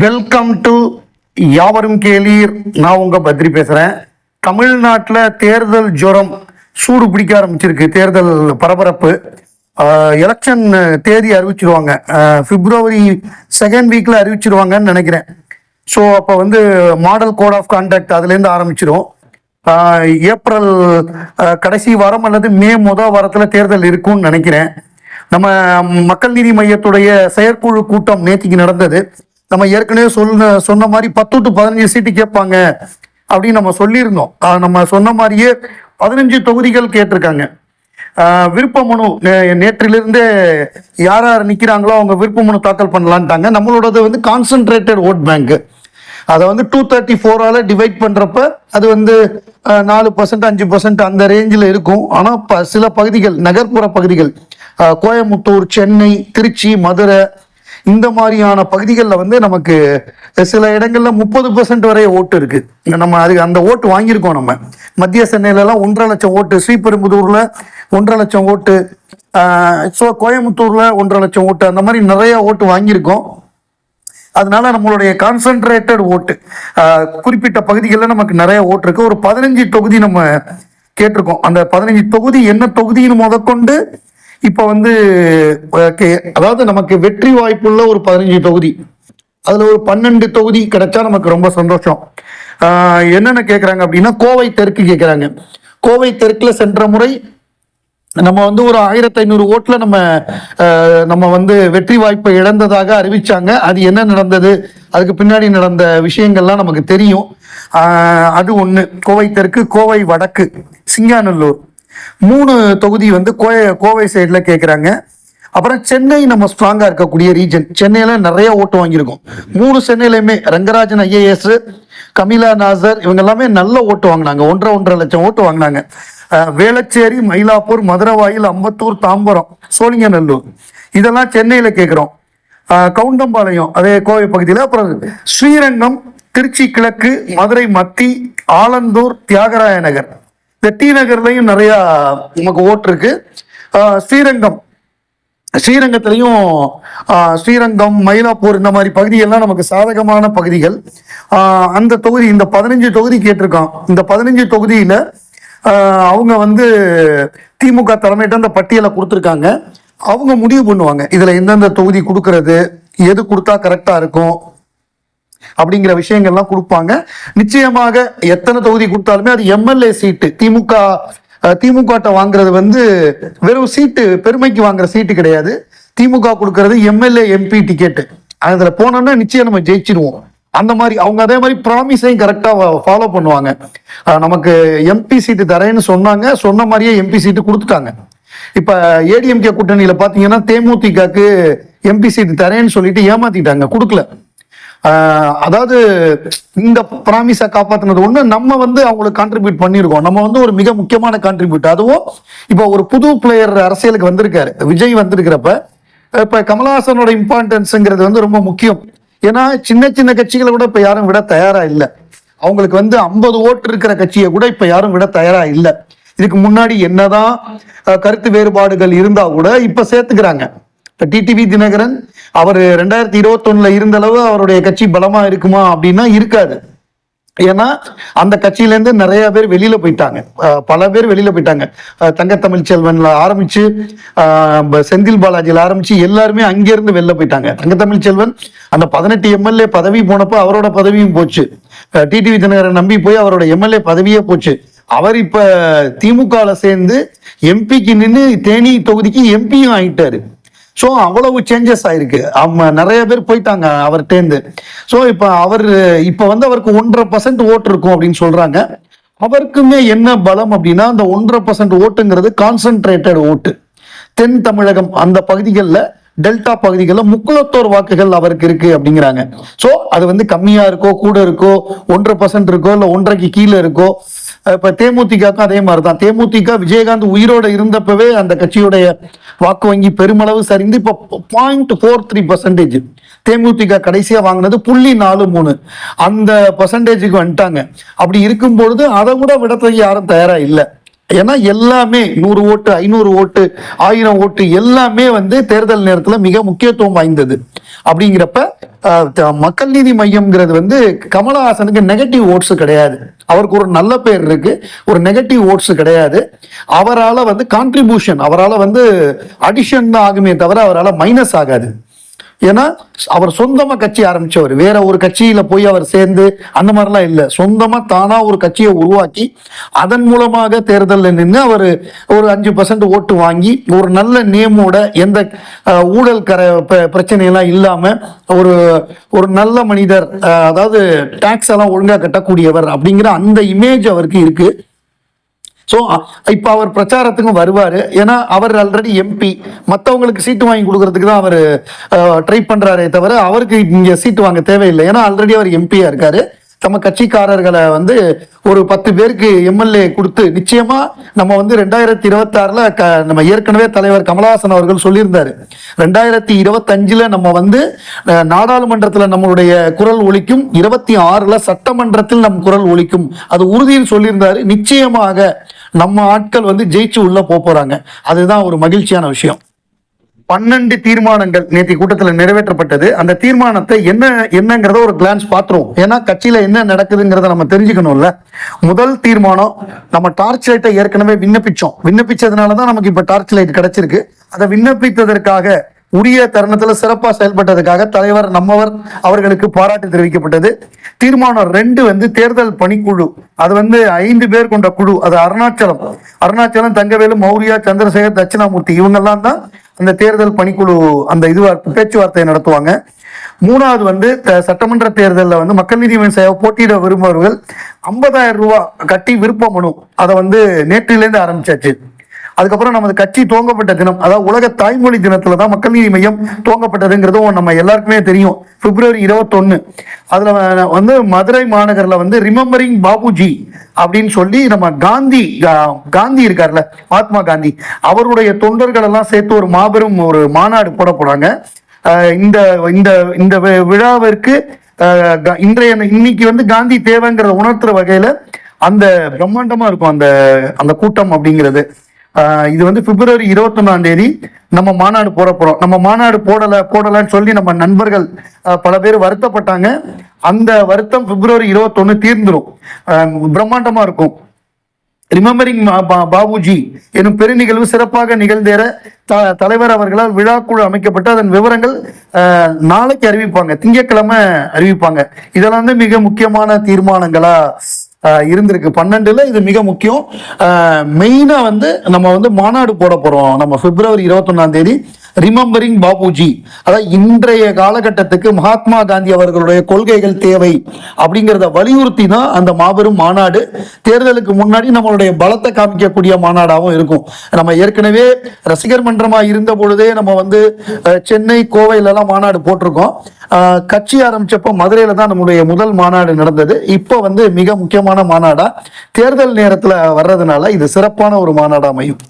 Welcome to யாவரும் கேளீர். நான் உங்க பத்ரி பேசுறேன். தமிழ்நாட்டில் தேர்தல் ஜுரம் சூடு பிடிக்க ஆரம்பிச்சிருக்கு. தேர்தல் பரபரப்பு. எலெக்ஷன் தேதி அறிவிச்சிருவாங்க. பிப்ரவரி செகண்ட் வீக்ல அறிவிச்சிருவாங்கன்னு நினைக்கிறேன். ஸோ அப்போ வந்து மாடல் கோட் ஆஃப் கான்டாக்ட் அதுலேருந்து ஆரம்பிச்சிடும். ஏப்ரல் கடைசி வாரம் அல்லது மே முதல் வாரத்தில் தேர்தல் இருக்கும்னு நினைக்கிறேன். நம்ம மக்கள் நீதி மையத்துடைய செயற்குழு கூட்டம் நேற்றுக்கு நடந்தது. நம்ம ஏற்கனவே சொன்ன மாதிரி 10 to 15 சீட்டு கேட்பாங்க அப்படின்னு நம்ம சொல்லியிருந்தோம். நம்ம சொன்ன மாதிரியே 15 தொகுதிகள் கேட்டிருக்காங்க. விருப்ப மனு நேற்றிலிருந்தே யார் யார் நிற்கிறாங்களோ அவங்க விருப்ப மனு தாக்கல் பண்ணலான்ட்டாங்க. நம்மளோடது வந்து கான்சன்ட்ரேட்டட் ஓட் பேங்க். அதை வந்து 234 டிவைட் பண்ணுறப்ப அது வந்து 4% 5% அந்த ரேஞ்சில் இருக்கும். ஆனால் சில பகுதிகள், நகர்ப்புற பகுதிகள், கோயம்புத்தூர், சென்னை, திருச்சி, மதுரை, இந்த மாதிரியான பகுதிகளில் வந்து நமக்கு சில இடங்கள்ல 30% வரை ஓட்டு இருக்கு. நம்ம அதுக்கு அந்த ஓட்டு வாங்கியிருக்கோம். நம்ம மத்திய சென்னையிலலாம் 1.5 லட்சம் ஓட்டு, ஸ்ரீபெரும்புதூர்ல 1.5 லட்சம் ஓட்டு, ஸோ கோயம்புத்தூர்ல 1.5 லட்சம் ஓட்டு, அந்த மாதிரி நிறைய ஓட்டு வாங்கியிருக்கோம். அதனால நம்மளுடைய கான்சென்ட்ரேட்டட் ஓட்டு குறிப்பிட்ட பகுதிகளில் நமக்கு நிறைய ஓட்டு இருக்கு. ஒரு 15 தொகுதி நம்ம கேட்டிருக்கோம். அந்த 15 தொகுதி என்ன தொகுதின்னு முதற்கொண்டு இப்போ வந்து அதாவது நமக்கு வெற்றி வாய்ப்புள்ள ஒரு 15 தொகுதி, அதுல ஒரு 12 தொகுதி கிடைச்சா நமக்கு ரொம்ப சந்தோஷம். என்னென்ன கேட்குறாங்க அப்படின்னா, கோவை தெற்கு கேட்குறாங்க. கோவை தெற்குல சென்ற முறை நம்ம வந்து ஒரு 1500 ஓட்டுல நம்ம வந்து வெற்றி வாய்ப்பை இழந்ததாக அறிவிச்சாங்க. அது என்ன நடந்தது, அதுக்கு பின்னாடி நடந்த விஷயங்கள்லாம் நமக்கு தெரியும். அது ஒன்று. கோவை தெற்கு, கோவை வடக்கு, சிங்காநல்லூர் 3 தொகுதி வந்து கோவை சைடில் கேட்குறாங்க. அப்புறம் சென்னை நம்ம ஸ்ட்ராங்காக இருக்கக்கூடிய ரீஜன். சென்னையில் நிறைய ஓட்டு வாங்கியிருக்கோம். 3 சென்னையிலையுமே ரங்கராஜன் IAS, கமிலா நாசர், இவங்க எல்லாமே நல்ல ஓட்டு வாங்கினாங்க. 1.5 லட்சம் ஓட்டு வாங்கினாங்க. வேளச்சேரி, மயிலாப்பூர், மதுரவாயில், அம்பத்தூர், தாம்பரம், சோழிங்கநல்லூர் இதெல்லாம் சென்னையில் கேட்குறோம். கவுண்டம்பாளையம் அதே கோவை பகுதியில். அப்புறம் ஸ்ரீரங்கம், திருச்சி கிழக்கு, மதுரை மத்தி, ஆலந்தூர், தியாகராய நகர், இந்த டி நகர்லையும் நிறைய நமக்கு ஓட்டு இருக்கு. ஸ்ரீரங்கத்திலையும் ஸ்ரீரங்கம், மயிலாப்பூர், இந்த மாதிரி பகுதியெல்லாம் நமக்கு சாதகமான பகுதிகள். அந்த தொகுதி, இந்த 15 தொகுதி கேட்டிருக்கோம். இந்த 15 தொகுதியில அவங்க வந்து திமுக தலைமையிட்ட அந்த பட்டியலை கொடுத்துருக்காங்க. அவங்க முடிவு பண்ணுவாங்க இதுல எந்தெந்த தொகுதி கொடுக்கறது, எது கொடுத்தா கரெக்டா இருக்கும் அப்படிங்கிற விஷயங்கள்லாம் கொடுப்பாங்க. நிச்சயமாக எத்தனை தொகுதி கொடுத்தாலுமே அது MLA சீட்டு. திமுக வாங்குறது வந்து வெறும் சீட்டு, பெருமைக்கு வாங்குற சீட்டு கிடையாது. திமுக கொடுக்கறது MLA MP டிக்கெட்டு. அதுல போனோம்னா நிச்சயம் நம்ம ஜெயிச்சிருவோம். அந்த மாதிரி அவங்க அதே மாதிரி ப்ராமிஸையும் கரெக்டா ஃபாலோ பண்ணுவாங்க. நமக்கு MP சீட்டு தரேன்னு சொன்னாங்க, சொன்ன மாதிரியே MP சீட்டு கொடுத்துட்டாங்க. இப்ப ADMK கூட்டணியில பாத்தீங்கன்னா தேமுதிகக்கு MP சீட்டு தரேன்னு சொல்லிட்டு ஏமாத்திட்டாங்க, கொடுக்கல. அதாவது இந்த ப்ராமிஸை காப்பாற்றினது ஒண்ணு. நம்ம வந்து அவங்களுக்கு கான்ட்ரிபியூட் பண்ணியிருக்கோம். நம்ம வந்து ஒரு மிக முக்கியமான கான்ட்ரிபியூட். அதுவும் இப்போ ஒரு புது பிளேயர் அரசியலுக்கு வந்திருக்காரு, விஜய் வந்திருக்கிறப்ப இப்ப கமலஹாசனோட இம்பார்ட்டன்ஸ்ங்கிறது வந்து ரொம்ப முக்கியம். ஏன்னா சின்ன சின்ன கட்சிகளை கூட இப்ப யாரும் விட தயாரா இல்லை. அவங்களுக்கு வந்து 50 ஓட்டு இருக்கிற கட்சியை கூட இப்ப யாரும் விட தயாரா இல்லை. இதுக்கு முன்னாடி என்னதான் கருத்து வேறுபாடுகள் இருந்தா கூட இப்ப சேர்த்துக்கிறாங்க. டிடிவி தினகரன் அவர் 2021 இருந்த அளவு அவருடைய கட்சி பலமா இருக்குமா அப்படின்னா இருக்காது. ஏன்னா அந்த கட்சியிலேருந்து நிறைய பேர் வெளியில போயிட்டாங்க, பல பேர் வெளியில போயிட்டாங்க. தங்கத்தமிழ் செல்வன்ல ஆரம்பிச்சு செந்தில் பாலாஜியில் ஆரம்பிச்சு எல்லாருமே அங்கிருந்து வெளில போயிட்டாங்க. தங்கத்தமிழ் செல்வன் அந்த 18 MLA பதவி போனப்போ அவரோட பதவியும் போச்சு. டிடிவி தினகரன் நம்பி போய் அவரோட MLA பதவியே போச்சு. அவர் இப்ப திமுகல சேர்ந்து எம்பிக்கு நின்று தேனி தொகுதிக்கு எம்பியும் ஆயிட்டாரு. ஸோ அவ்வளவு சேஞ்சஸ் ஆயிருக்கு. நிறைய பேர் போயிட்டாங்க அவர்கிட்டேருந்து. ஸோ இப்போ வந்து அவருக்கு 1.5% ஓட்டு இருக்கும் அப்படின்னு சொல்றாங்க. அவருக்குமே என்ன பலம் அப்படின்னா, அந்த 1.5% ஓட்டுங்கிறது கான்சென்ட்ரேட்டட் ஓட்டு. தென் தமிழகம் அந்த பகுதிகளில், டெல்டா பகுதிகளில் முக்குளத்தோர் வாக்குகள் அவருக்கு இருக்கு அப்படிங்கிறாங்க. ஸோ அது வந்து கம்மியா இருக்கோ, கூட இருக்கோ, 1.5% இருக்கோ, இல்லை 1.5க்கு கீழே இருக்கோ. இப்ப தேமுதிகக்கும் அதே மாதிரிதான். தேமுதிக விஜயகாந்த் உயிரோட இருந்தப்பவே அந்த கட்சியுடைய வாக்கு வங்கி பெருமளவு சரிந்து இப்ப 0.43%. தேமுதிக கடைசியா வாங்கினது 0.43 அந்த பர்சன்டேஜுக்கு வந்துட்டாங்க. அப்படி இருக்கும் பொழுது அதை கூட விடத்துக்கு யாரும் தயாரா இல்லை. ஏன்னா எல்லாமே 100 ஓட்டு, 500 ஓட்டு, 1000 ஓட்டு எல்லாமே வந்து தேர்தல் நேரத்தில் மிக முக்கியத்துவம் வாய்ந்தது. அப்படிங்கிறப்ப மக்கள் நீதி மையம்ங்கிறது வந்து கமலஹாசனுக்கு நெகட்டிவ் ஓட்ஸ் கிடையாது. அவருக்கு ஒரு நல்ல பேர் இருக்கு, ஒரு நெகட்டிவ் ஓட்ஸ் கிடையாது. அவரால் வந்து கான்ட்ரிபியூஷன், அவரால் வந்து அடிஷன் தான் ஆகுமே தவிர அவரால் மைனஸ் ஆகாது. ஏன்னா அவர் சொந்தமா கட்சி ஆரம்பிச்சவர், வேற ஒரு கட்சியில போய் அவர் சேர்ந்து அந்த மாதிரிலாம் இல்லை. சொந்தமா தானா ஒரு கட்சியை உருவாக்கி அதன் மூலமாக தேர்தலில் நின்று அவர் ஒரு 5% ஓட்டு வாங்கி ஒரு நல்ல நேமோட எந்த ஊழல் பிரச்சனையெல்லாம் இல்லாம ஒரு ஒரு நல்ல மனிதர், அதாவது டாக்ஸ் எல்லாம் ஒழுங்கா கட்டக்கூடியவர் அப்படிங்கிற அந்த இமேஜ் அவருக்கு இருக்கு. ஸோ இப்போ அவர் பிரச்சாரத்துக்கும் வருவார். ஏன்னா அவர் ஆல்ரெடி எம்பி, மற்றவங்களுக்கு சீட்டு வாங்கி கொடுக்கறதுக்கு தான் அவர் ட்ரை பண்ணுறாரே தவிர அவருக்கு இங்கே சீட்டு வாங்க தேவையில்லை. ஏன்னா ஆல்ரெடி அவர் எம்பியாக இருக்கார். நம்ம கட்சிக்காரர்களை வந்து ஒரு 10 பேருக்கு எம்எல்ஏ கொடுத்து நிச்சயமா நம்ம வந்து 2026 நம்ம ஏற்கனவே தலைவர் கமலஹாசன் அவர்கள் சொல்லியிருந்தாரு, 2025 நம்ம வந்து நாடாளுமன்றத்தில் நம்மளுடைய குரல் ஒலிக்கும், 26 சட்டமன்றத்தில் நம் குரல் ஒலிக்கும், அது உறுதியில் சொல்லியிருந்தாரு. நிச்சயமாக நம்ம ஆட்கள் வந்து ஜெயிச்சு உள்ள போறாங்க. அதுதான் ஒரு மகிழ்ச்சியான விஷயம். 12 தீர்மானங்கள் நேற்று கூட்டத்தில் நிறைவேற்றப்பட்டது. அந்த தீர்மானத்தை என்னங்கிறத ஒரு கிளான்ஸ் பார்த்துருவோம். ஏன்னா கட்சியில என்ன நடக்குதுங்கிறத நம்ம தெரிஞ்சுக்கணும்ல. முதல் தீர்மானம், நம்ம டார்ச் லைட்டை ஏற்கனவே விண்ணப்பிச்சதுனாலதான் நமக்கு இப்ப டார்ச் லைட் கிடைச்சிருக்கு. அதை விண்ணப்பித்ததற்காக உரிய தருணத்தில் சிறப்பாக செயல்பட்டதுக்காக தலைவர் நம்மவர் அவர்களுக்கு பாராட்டு தெரிவிக்கப்பட்டது. தீர்மானம் 2 வந்து தேர்தல் பணிக்குழு, அது வந்து 5 பேர் கொண்ட குழு. அது அருணாச்சலம், தங்கவேலு, மௌரியா, சந்திரசேகர், தட்சிணாமூர்த்தி இவங்கெல்லாம் தான் அந்த தேர்தல் பணிக்குழு அந்த பேச்சுவார்த்தை நடத்துவாங்க. 3வது வந்து சட்டமன்ற தேர்தலில் வந்து மக்கள் நீதி மையம் போட்டியிட விரும்புபவர்கள் 50,000 ரூபாய் கட்டி விருப்ப மனு, அதை வந்து நேற்றிலேருந்து ஆரம்பிச்சாச்சு. அதுக்கப்புறம் நமது கட்சி துவங்கப்பட்ட தினம், அதாவது உலக தாய்மொழி தினத்துல தான் மக்கள் நீதி மையம் துவங்கப்பட்டதுங்கிறதும் நம்ம எல்லாருக்குமே தெரியும். பிப்ரவரி 21 அதுல வந்து மதுரை மாநகர்ல வந்து ரிமெம்பரிங் பாபுஜி அப்படின்னு சொல்லி நம்ம காந்தி இருக்கார்ல, மகாத்மா காந்தி, அவருடைய தொண்டர்கள் எல்லாம் சேர்த்து ஒரு மாபெரும் ஒரு மாநாடு போட போறாங்க. இந்த இந்த இந்த விழாவிற்கு இன்னைக்கு வந்து காந்தி தேவைங்கிறத உணர்த்துற வகையில அந்த பிரம்மாண்டமா இருக்கும் அந்த கூட்டம் அப்படிங்கிறது. இது வந்து பிப்ரவரி 21 நம்ம மாநாடு போட போறோம். நம்ம மாநாடு போடலன்னு சொல்லி நம்ம நண்பர்கள் பல பேர் வருத்தப்பட்டாங்க. அந்த வருத்தம் பிப்ரவரி 21 தீர்ந்துடும். பிரம்மாண்டமா இருக்கும். ரிமெம்பரிங் பாபுஜி எனும் பெருநிகழ்வு சிறப்பாக நிகழ்ந்தேற தலைவர் அவர்களால் விழாக்குழு அமைக்கப்பட்டு அதன் விவரங்கள் நாளைக்கு அறிவிப்பாங்க, திங்கட்கிழமை அறிவிப்பாங்க. இதெல்லாம் வந்து மிக முக்கியமான தீர்மானங்களா இருந்திருக்கு. 12ல இது மிக முக்கியம். மெயினா வந்து நம்ம வந்து மாநாடு போட போறோம். நம்ம பிப்ரவரி 21 ரிமெம்பரிங் பாபுஜி, அதாவது இன்றைய காலகட்டத்துக்கு மகாத்மா காந்தி அவர்களுடைய கொள்கைகள் தேவை அப்படிங்கிறத வலியுறுத்தி தான் அந்த மாபெரும் மாநாடு. தேர்தலுக்கு முன்னாடி நம்மளுடைய பலத்தை காமிக்கக்கூடிய மாநாடாகவும் இருக்கும். நம்ம ஏற்கனவே ரசிகர் மன்றமா இருந்த பொழுதே நம்ம வந்து சென்னை, கோவையிலலாம் மாநாடு போட்டிருக்கோம். கட்சி ஆரம்பிச்சப்போ மதுரையில தான் நம்முடைய முதல் மாநாடு நடந்தது. இப்போ வந்து மிக முக்கியமான மாநாடா தேர்தல் நேரத்தில் வர்றதுனால இது சிறப்பான ஒரு மாநாடா அமையும்.